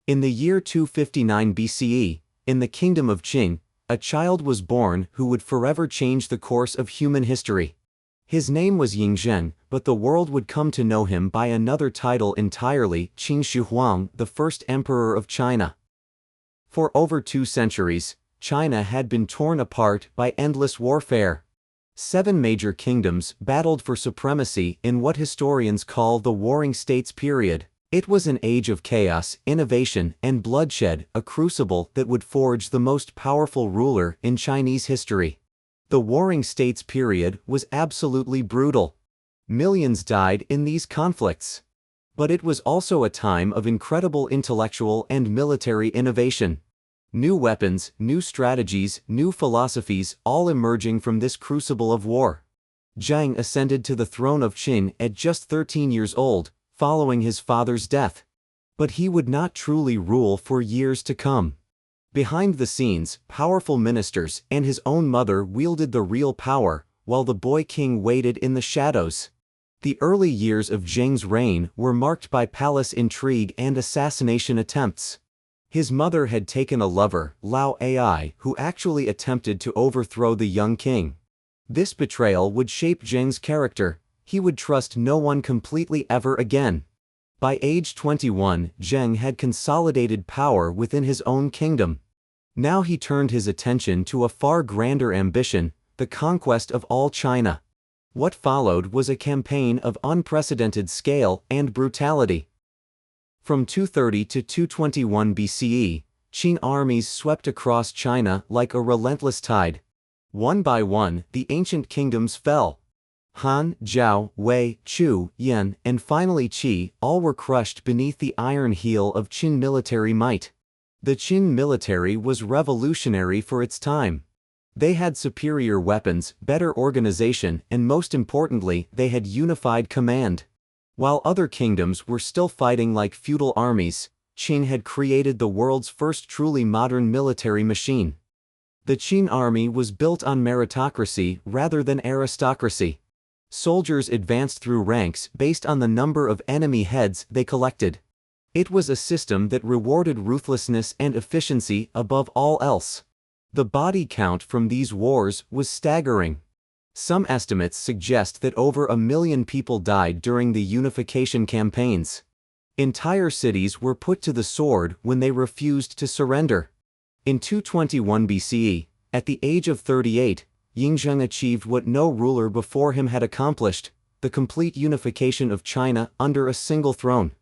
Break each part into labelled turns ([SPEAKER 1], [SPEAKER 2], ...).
[SPEAKER 1] In the year 259 BCE, in the kingdom of Qin, a child was born who would forever change the course of human history. His name was Ying Zheng, but the world would come to know him by another title entirely, Qin Shi Huang, the first emperor of China. For over 2 centuries, China had been torn apart by endless warfare. 7 major kingdoms battled for supremacy in what historians call the Warring States period. It was an age of chaos, innovation, and bloodshed, a crucible that would forge the most powerful ruler in Chinese history. The Warring States period was absolutely brutal. Millions died in these conflicts. But it was also a time of incredible intellectual and military innovation. New weapons, new strategies, new philosophies, all emerging from this crucible of war. Zheng ascended to the throne of Qin at just 13 years old, following his father's death. But he would not truly rule for years to come. Behind the scenes, powerful ministers and his own mother wielded the real power, while the boy king waited in the shadows. The early years of Zheng's reign were marked by palace intrigue and assassination attempts. His mother had taken a lover, Lao Ai, who actually attempted to overthrow the young king. This betrayal would shape Zheng's character. He would trust no one completely ever again. By age 21, Zheng had consolidated power within his own kingdom. Now he turned his attention to a far grander ambition, the conquest of all China. What followed was a campaign of unprecedented scale and brutality. From 230 to 221 BCE, Qin armies swept across China like a relentless tide. One by one, the ancient kingdoms fell. Han, Zhao, Wei, Chu, Yan, and finally Qi, all were crushed beneath the iron heel of Qin military might. The Qin military was revolutionary for its time. They had superior weapons, better organization, and most importantly, they had unified command. While other kingdoms were still fighting like feudal armies, Qin had created the world's first truly modern military machine. The Qin army was built on meritocracy rather than aristocracy. Soldiers advanced through ranks based on the number of enemy heads they collected. It was a system that rewarded ruthlessness and efficiency above all else. The body count from these wars was staggering. Some estimates suggest that over 1 million people died during the unification campaigns. Entire cities were put to the sword when they refused to surrender. In 221 BCE, at the age of 38, Ying Zheng achieved what no ruler before him had accomplished, the complete unification of China under a single throne.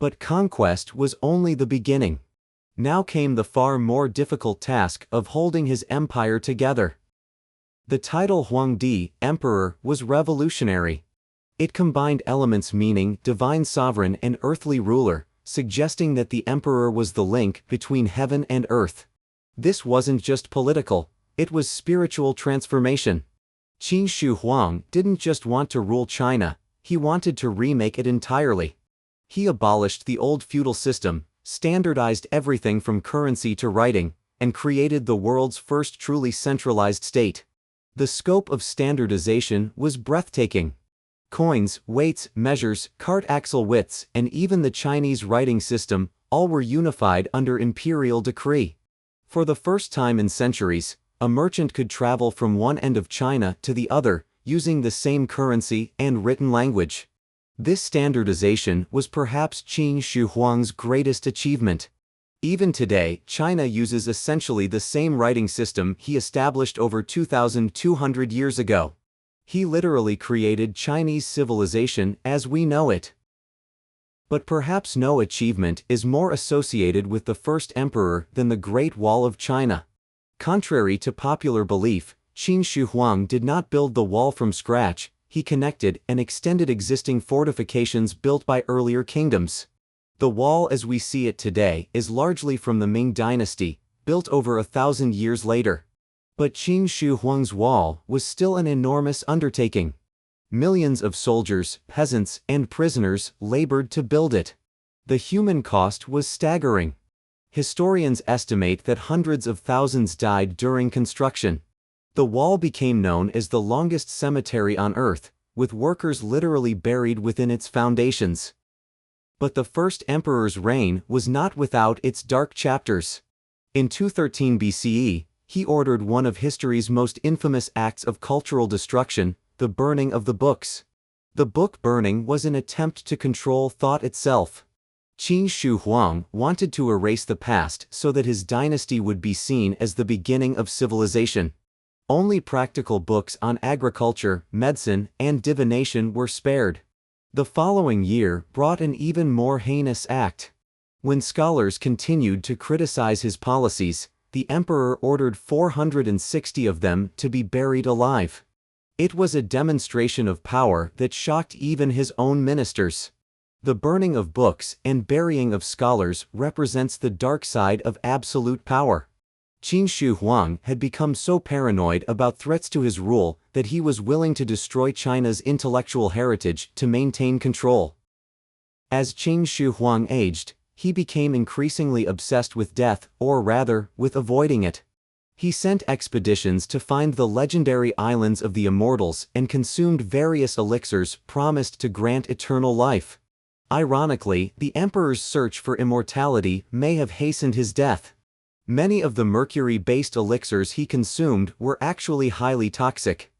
[SPEAKER 1] But conquest was only the beginning. Now came the far more difficult task of holding his empire together. The title Huangdi, Emperor, was revolutionary. It combined elements meaning divine sovereign and earthly ruler, suggesting that the emperor was the link between heaven and earth. This wasn't just political, it was spiritual transformation. Qin Shi Huang didn't just want to rule China, he wanted to remake it entirely. He abolished the old feudal system, standardized everything from currency to writing, and created the world's first truly centralized state. The scope of standardization was breathtaking. Coins, weights, measures, cart axle widths, and even the Chinese writing system, all were unified under imperial decree. For the first time in centuries, a merchant could travel from one end of China to the other, using the same currency and written language. This standardization was perhaps Qin Shi Huang's greatest achievement. Even today, China uses essentially the same writing system he established over 2,200 years ago. He literally created Chinese civilization as we know it. But perhaps no achievement is more associated with the first emperor than the Great Wall of China. Contrary to popular belief, Qin Shi Huang did not build the wall from scratch, he connected and extended existing fortifications built by earlier kingdoms. The wall as we see it today is largely from the Ming dynasty, built over 1,000 years later. But Qin Shi Huang's wall was still an enormous undertaking. Millions of soldiers, peasants, and prisoners labored to build it. The human cost was staggering. Historians estimate that hundreds of thousands died during construction. The wall became known as the longest cemetery on Earth, with workers literally buried within its foundations. But the first emperor's reign was not without its dark chapters. In 213 BCE, he ordered one of history's most infamous acts of cultural destruction, the burning of the books. The book burning was an attempt to control thought itself. Qin Shi Huang wanted to erase the past so that his dynasty would be seen as the beginning of civilization. Only practical books on agriculture, medicine, and divination were spared. The following year brought an even more heinous act. When scholars continued to criticize his policies, the emperor ordered 460 of them to be buried alive. It was a demonstration of power that shocked even his own ministers. The burning of books and burying of scholars represents the dark side of absolute power. Qin Shi Huang had become so paranoid about threats to his rule that he was willing to destroy China's intellectual heritage to maintain control. As Qin Shi Huang aged, he became increasingly obsessed with death, or rather, with avoiding it. He sent expeditions to find the legendary islands of the immortals and consumed various elixirs promised to grant eternal life. Ironically, the emperor's search for immortality may have hastened his death. Many of the mercury-based elixirs he consumed were actually highly toxic.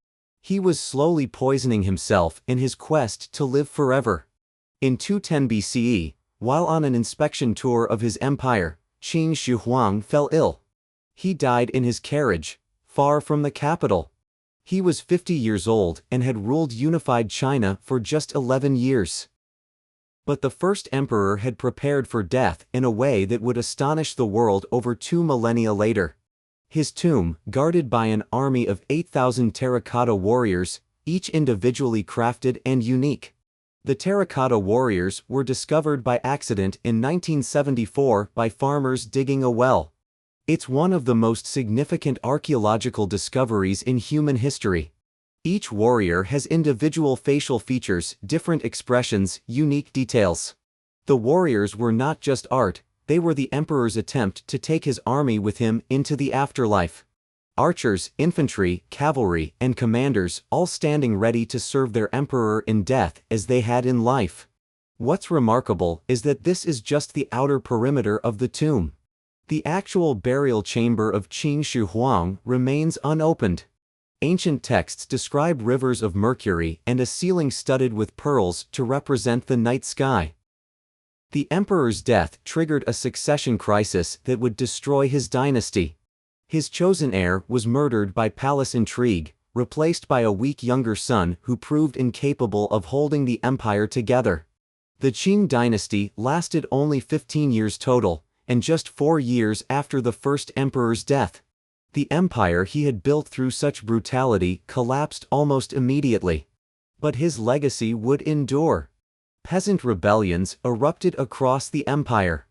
[SPEAKER 1] He was slowly poisoning himself in his quest to live forever. In 210 BCE, while on an inspection tour of his empire, Qin Shi Huang fell ill. He died in his carriage, far from the capital. He was 50 years old and had ruled unified China for just 11 years. But the first emperor had prepared for death in a way that would astonish the world over 2 millennia later. His tomb, guarded by an army of 8,000 terracotta warriors, each individually crafted and unique. The terracotta warriors were discovered by accident in 1974 by farmers digging a well. It's one of the most significant archaeological discoveries in human history. Each warrior has individual facial features, different expressions, unique details. The warriors were not just art, they were the emperor's attempt to take his army with him into the afterlife. Archers, infantry, cavalry, and commanders all standing ready to serve their emperor in death as they had in life. What's remarkable is that this is just the outer perimeter of the tomb. The actual burial chamber of Qin Shi Huang remains unopened. Ancient texts describe rivers of mercury and a ceiling studded with pearls to represent the night sky. The emperor's death triggered a succession crisis that would destroy his dynasty. His chosen heir was murdered by palace intrigue, replaced by a weak younger son who proved incapable of holding the empire together. The Qin dynasty lasted only 15 years total, and just 4 years after the first emperor's death. The empire he had built through such brutality collapsed almost immediately. But his legacy would endure. Peasant rebellions erupted across the empire.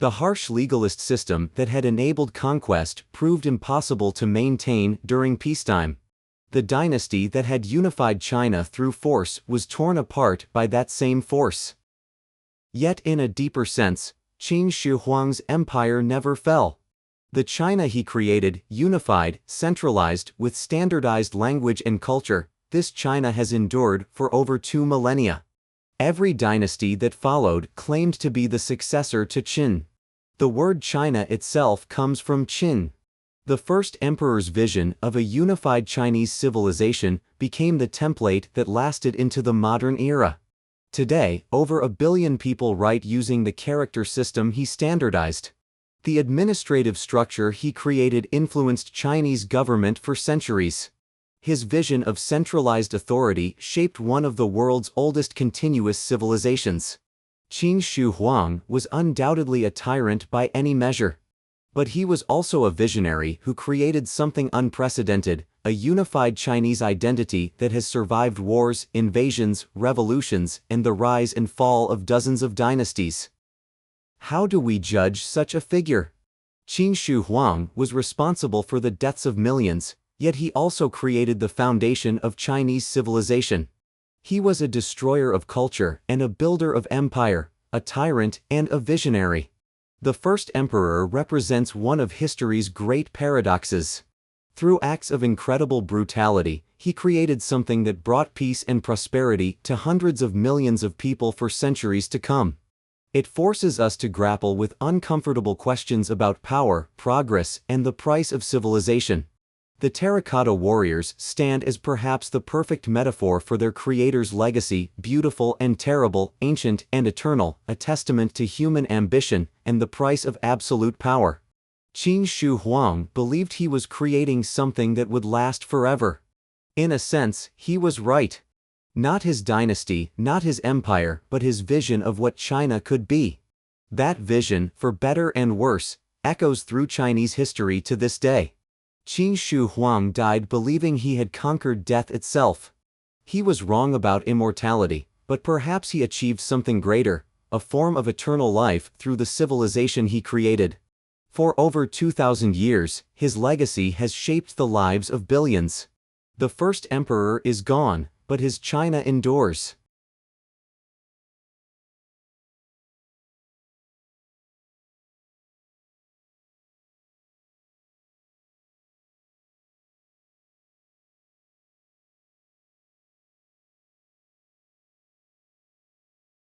[SPEAKER 1] The harsh legalist system that had enabled conquest proved impossible to maintain during peacetime. The dynasty that had unified China through force was torn apart by that same force. Yet in a deeper sense, Qin Shi Huang's empire never fell. The China he created, unified, centralized, with standardized language and culture, this China has endured for over 2 millennia. Every dynasty that followed claimed to be the successor to Qin. The word China itself comes from Qin. The first emperor's vision of a unified Chinese civilization became the template that lasted into the modern era. Today, over 1 billion people write using the character system he standardized. The administrative structure he created influenced Chinese government for centuries. His vision of centralized authority shaped one of the world's oldest continuous civilizations. Qin Shi Huang was undoubtedly a tyrant by any measure. But he was also a visionary who created something unprecedented, a unified Chinese identity that has survived wars, invasions, revolutions, and the rise and fall of dozens of dynasties. How do we judge such a figure? Qin Shi Huang was responsible for the deaths of millions, yet he also created the foundation of Chinese civilization. He was a destroyer of culture and a builder of empire, a tyrant and a visionary. The first emperor represents one of history's great paradoxes. Through acts of incredible brutality, he created something that brought peace and prosperity to hundreds of millions of people for centuries to come. It forces us to grapple with uncomfortable questions about power, progress, and the price of civilization. The terracotta warriors stand as perhaps the perfect metaphor for their creator's legacy, beautiful and terrible, ancient and eternal, a testament to human ambition and the price of absolute power. Qin Shi Huang believed he was creating something that would last forever. In a sense, he was right. Not his dynasty, not his empire, but his vision of what China could be. That vision, for better and worse, echoes through Chinese history to this day. Qin Shi Huang died believing he had conquered death itself. He was wrong about immortality, but perhaps he achieved something greater, a form of eternal life through the civilization he created. For over 2,000 years, his legacy has shaped the lives of billions. The first emperor is gone, but his China endures.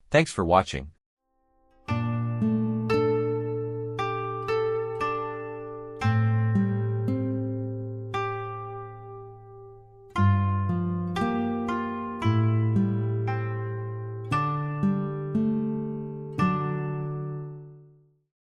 [SPEAKER 2] Thanks for watching.